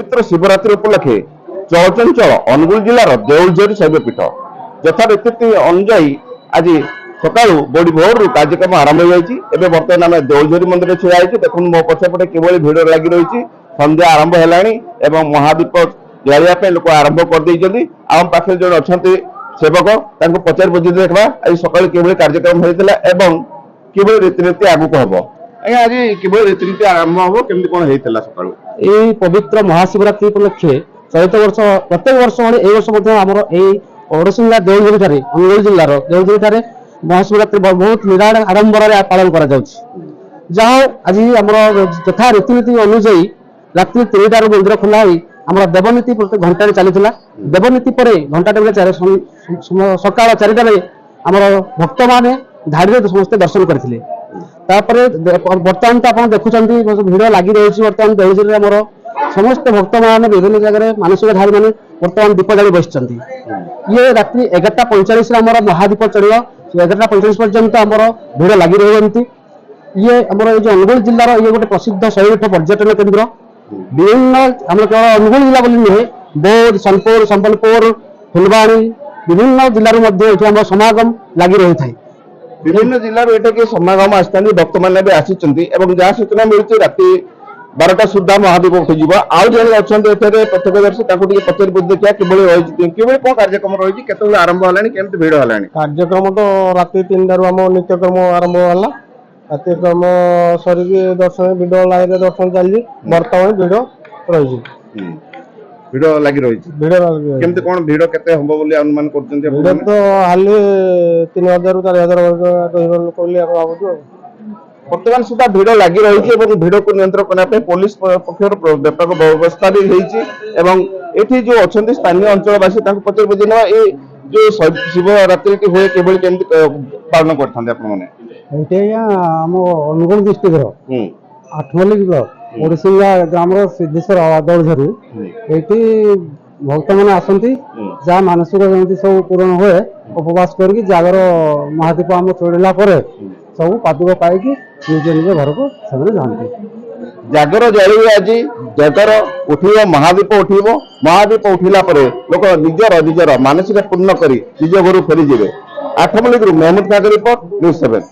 पवित्र शिवरात्रि उपलक्षे चलचंचल अनुगुल जिलार देउलझरी शैवपीठ यथा रीति अनुजाई आज सकाळू बड़ी भोर कार्यक्रम आरंभ हो बर्तमान आम देउलझरी मंदिर छिड़ा देखो मो पछपटे किभली भिड़ लगी रही संध्या आरंभ है महादीप जलिया लोक आरंभ कर आम पाखे जो अच्छा सेवक पचार बुझी देखा आज सकाल किभली कार्यक्रम होता है किभली रीतिनीति आगक हम आज किभली रीतिनीति आरंभ हम केमती कौन होता सकाल ये पवित्र महाशिवरात्रि उपलक्षे चलित वर्ष प्रत्येक वर्ष भाई वर्ष आमर ओडसिंगा देउलझरी अनुगुल जिलार देउलझरी महाशिवरात्रि बहुत निराड़ आडंबर पालन कर जहाँ आज आम यथा रीतिनीति अनुजाई रात्रि 3टार मंदिर खोला आम देवनीति प्रत्येक घंटे चली देवनीति पर घंटा सका 4टार आम भक्त मैंने धाड़ी समस्ते दर्शन करते बर्तमान तो आप देखुं भिड़ लगी रही बर्तमान देउलझरी आमर समस्त भक्त मैंने विभिन्न जगह मानसिक धारी मैंने बर्तमान दीप जाली बस ये रात्रि 11:45 आमर महादीप चढ़ 11:45 पर्यंत आमर भिड़ लगी रही ये आमर ये अनुगुल जिलार ये गोटे प्रसिद्ध शैवपीठ पर्यटन केन्द्र विभिन्न आम केवल अनुगुल जिला बोली नुहे बौद्ध सोनपुर संबलपुर फुलबाणी विभिन्न जिलूर समागम लगी रही है विभिन्न जिलूर ये समागम आसता भक्त मैंने भी आसी जहाँ सूचना मिलती राति 12टा सुधा महादीप उठिज आउ जन अच्छा प्रत्यक्षदर्शी पचार बुझ देखा कि कौन कार्यक्रम रही है आरंभ है केमती भिड़ है कार्यक्रम तो राति 3टार आम नित्यक्रम आरंभ है नित्यक्रम सरिकी दर्शन भिड़ लाइन दर्शन चली बर्तमान भिड़ रही भिड़ लगी रही केमती कौन भिड़ केते हम बोली अनुमान करछन भिड़ तो हाली 3000 ରୁ 4000 रहिबा लोक बोली हम भाबु वर्तमान सुधा भिड़ लगी रही भिड़ को नियंत्रण करने पुलिस पक्ष व्यापक व्यवस्था भी होती जो अच्छा स्थानीय अंचलवासी पचार बुझे ना ये जो शिवरात्रि हुए किभली केमती पालन करते आम अनुगुल डिस्ट्रिक्ट आठमल्लिक ब्लॉक ओडसिंगा ग्राम सिद्धेश्वर देउलझरी ये भक्त मैंने आसती जहाँ मानसिक जमी सब पूरण हुए उपवास करके जागर महादीप आम चढ़ला सब पादुक पाई निज निज घर को जाती जागर जल आज जागर उठिब महादीप महादीप उठिला लोक निजर निजर मानसिक पूर्ण कर निज घर फेरीजे 8 मल्लिक मेहमूद खान रिपोर्ट न्यूज़ 7।